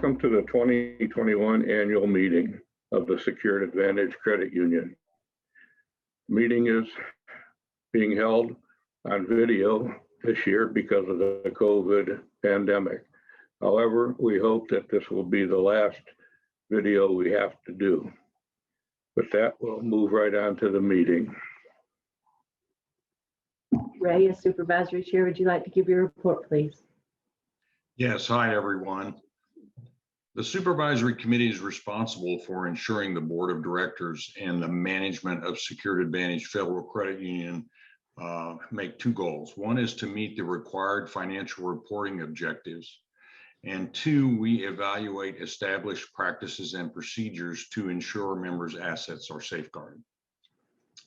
Welcome to the 2021 annual meeting of the Secured Advantage Credit Union. The meeting is being held on video this year because of the COVID pandemic. However, we hope that this will be the last video we have to do. With that, we'll move right on to the meeting. Ray, as Supervisory Chair, would you like to give your report, please? Yes, hi everyone. The Supervisory Committee is responsible for ensuring the Board of Directors and the management of Secured Advantage Federal Credit Union make two goals. One is to meet the required financial reporting objectives. And two, we evaluate established practices and procedures to ensure members' assets are safeguarded.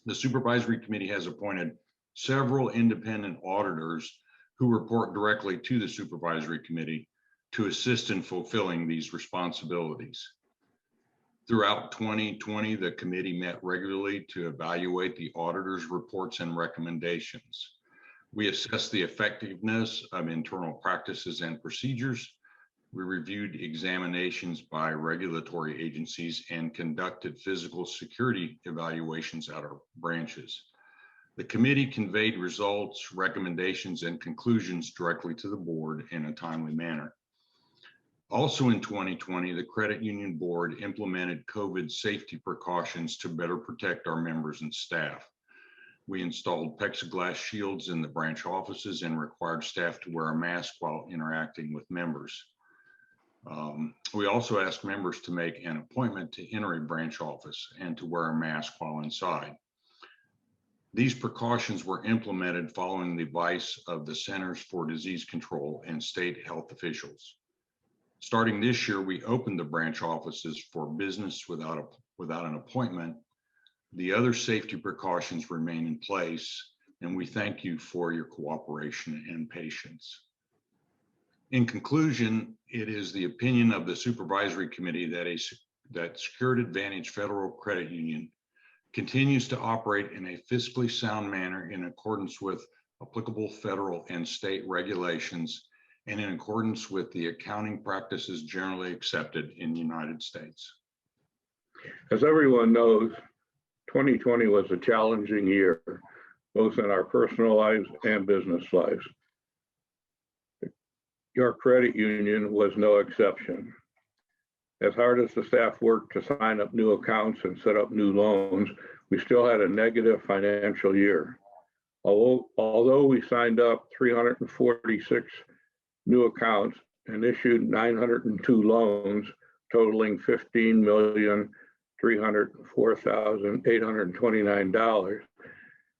The Supervisory Committee has appointed several independent auditors who report directly to the Supervisory Committee to assist in fulfilling these responsibilities. Throughout 2020, the committee met regularly to evaluate the auditor's reports and recommendations. We assessed the effectiveness of internal practices and procedures. We reviewed examinations by regulatory agencies and conducted physical security evaluations at our branches. The committee conveyed results, recommendations, and conclusions directly to the board in a timely manner. Also in 2020, the Credit Union Board implemented COVID safety precautions to better protect our members and staff. We installed plexiglass shields in the branch offices and required staff to wear a mask while interacting with members. We also asked members to make an appointment to enter a branch office and to wear a mask while inside. These precautions were implemented following the advice of the Centers for Disease Control and state health officials. Starting this year, we opened the branch offices for business without an appointment. The other safety precautions remain in place, and we thank you for your cooperation and patience. In conclusion, it is the opinion of the Supervisory Committee that Secured Advantage Federal Credit Union continues to operate in a fiscally sound manner in accordance with applicable federal and state regulations and in accordance with the accounting practices generally accepted in the United States. As everyone knows, 2020 was a challenging year, both in our personal lives and business lives. Your credit union was no exception. As hard as the staff worked to sign up new accounts and set up new loans, we still had a negative financial year. Although we signed up 346 new accounts and issued 902 loans totaling $15,304,829,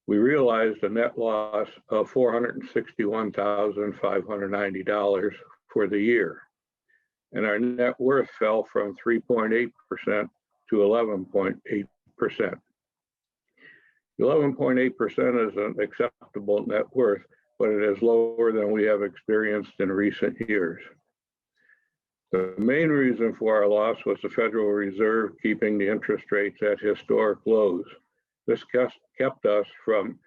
we realized a net loss of $461,590 for the year. And our net worth fell from 3.8% to 11.8%. 11.8% is an acceptable net worth, but it is lower than we have experienced in recent years. The main reason for our loss was the Federal Reserve keeping the interest rates at historic lows. This kept us from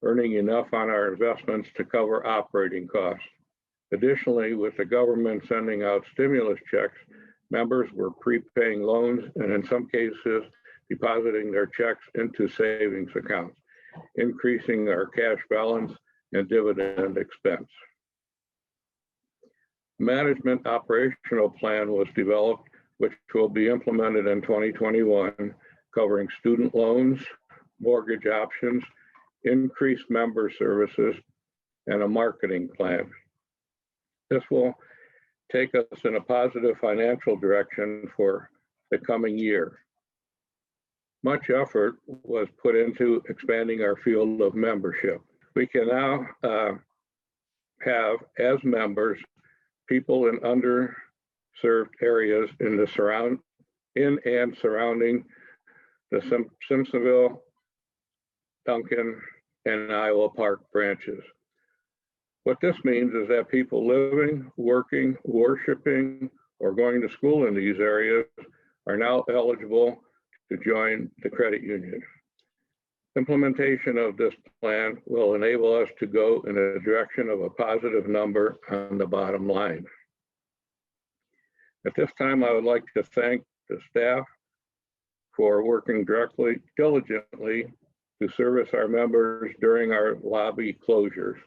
earning enough on our investments to cover operating costs. Additionally, with the government sending out stimulus checks, members were prepaying loans and in some cases depositing their checks into savings accounts, increasing our cash balance and dividend expense. Management operational plan was developed, which will be implemented in 2021, covering student loans, mortgage options, increased member services, and a marketing plan. This will take us in a positive financial direction for the coming year. Much effort was put into expanding our field of membership. We can now have as members people in underserved areas in and surrounding the Simpsonville, Duncan, and Iowa Park branches. What this means is that people living, working, worshiping, or going to school in these areas are now eligible to join the credit union. Implementation of this plan will enable us to go in a direction of a positive number on the bottom line. At this time, I would like to thank the staff for working diligently to service our members during our lobby closures.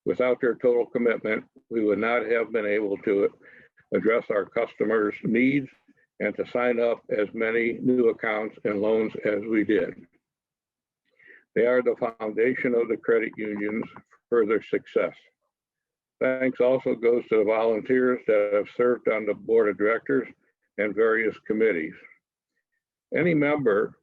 Without their total commitment, we would not have been able to address our customers' needs and to sign up as many new accounts and loans as we did. They are the foundation of the credit union's further success. Thanks also goes to the volunteers that have served on the board of directors and various committees. Any member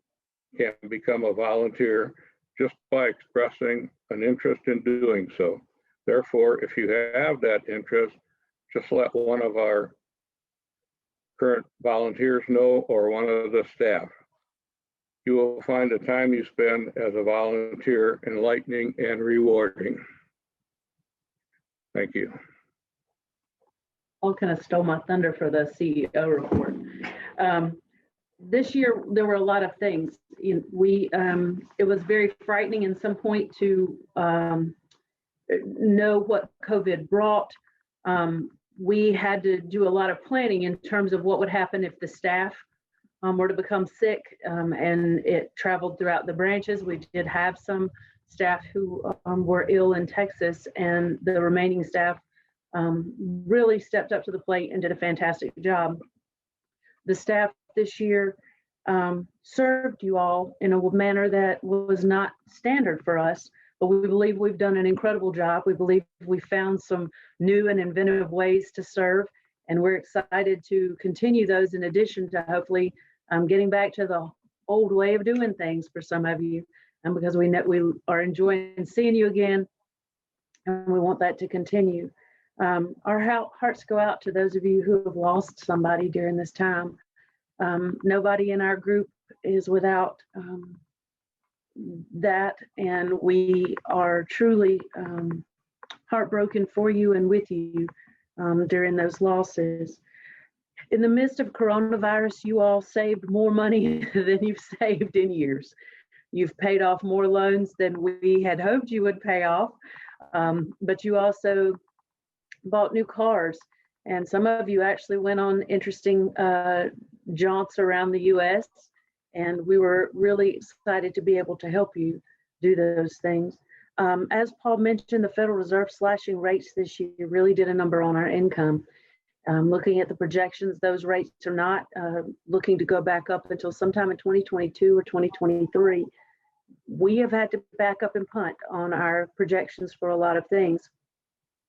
can become a volunteer just by expressing an interest in doing so. Therefore, if you have that interest, just let one of our current volunteers know or one of the staff. You will find the time you spend as a volunteer enlightening and rewarding. Thank you. Paul kind of stole my thunder for the CEO report. This year, there were a lot of things. It was very frightening in some point to know what COVID brought. We had to do a lot of planning in terms of what would happen if the staff were to become sick, and it traveled throughout the branches. We did have some staff who were ill in Texas, and the remaining staff really stepped up to the plate and did a fantastic job. The staff this year served you all in a manner that was not standard for us, but we believe we've done an incredible job. We believe we found some new and inventive ways to serve, and we're excited to continue those in addition to hopefully getting back to the old way of doing things for some of you, and because we know we are enjoying seeing you again, and we want that to continue. Our hearts go out to those of you who have lost somebody during this time. Nobody in our group is without that, and we are truly heartbroken for you and with you during those losses. In the midst of coronavirus, you all saved more money than you've saved in years. You've paid off more loans than we had hoped you would pay off, but you also bought new cars, and some of you actually went on interesting jaunts around the U.S., and we were really excited to be able to help you do those things. As Paul mentioned, the Federal Reserve slashing rates this year really did a number on our income. Looking at the projections, those rates are not looking to go back up until sometime in 2022 or 2023. We have had to back up and punt on our projections for a lot of things.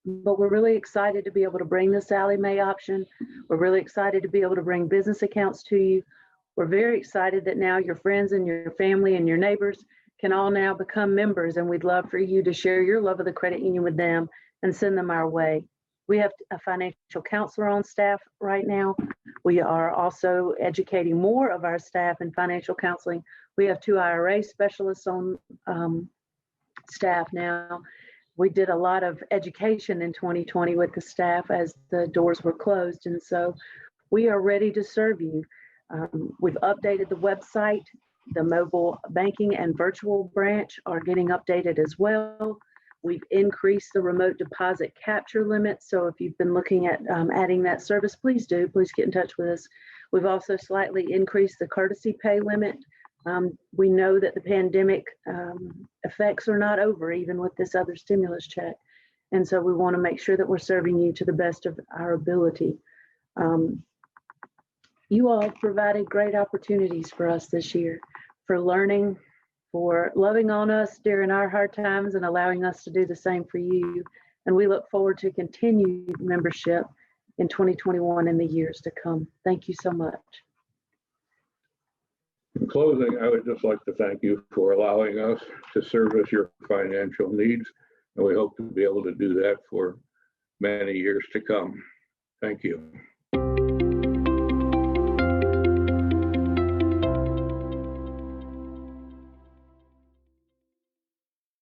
But we're really excited to be able to bring the Sallie Mae option. We're really excited to be able to bring business accounts to you. We're very excited that now your friends and your family and your neighbors can all now become members, and we'd love for you to share your love of the credit union with them and send them our way. We have a financial counselor on staff right now. We are also educating more of our staff in financial counseling. We have 2 IRA specialists on staff now. We did a lot of education in 2020 with the staff as the doors were closed, and so we are ready to serve you. We've updated the website. The mobile banking and virtual branch are getting updated as well. We've increased the remote deposit capture limit, so if you've been looking at adding that service, please get in touch with us. We've also slightly increased the courtesy pay limit. We know that the pandemic effects are not over, even with this other stimulus check. And so we want to make sure that we're serving you to the best of our ability. You all provided great opportunities for us this year for learning, for loving on us during our hard times and allowing us to do the same for you. And we look forward to continued membership in 2021 and the years to come. Thank you so much. In closing, I would just like to thank you for allowing us to service your financial needs, and we hope to be able to do that for many years to come. Thank you.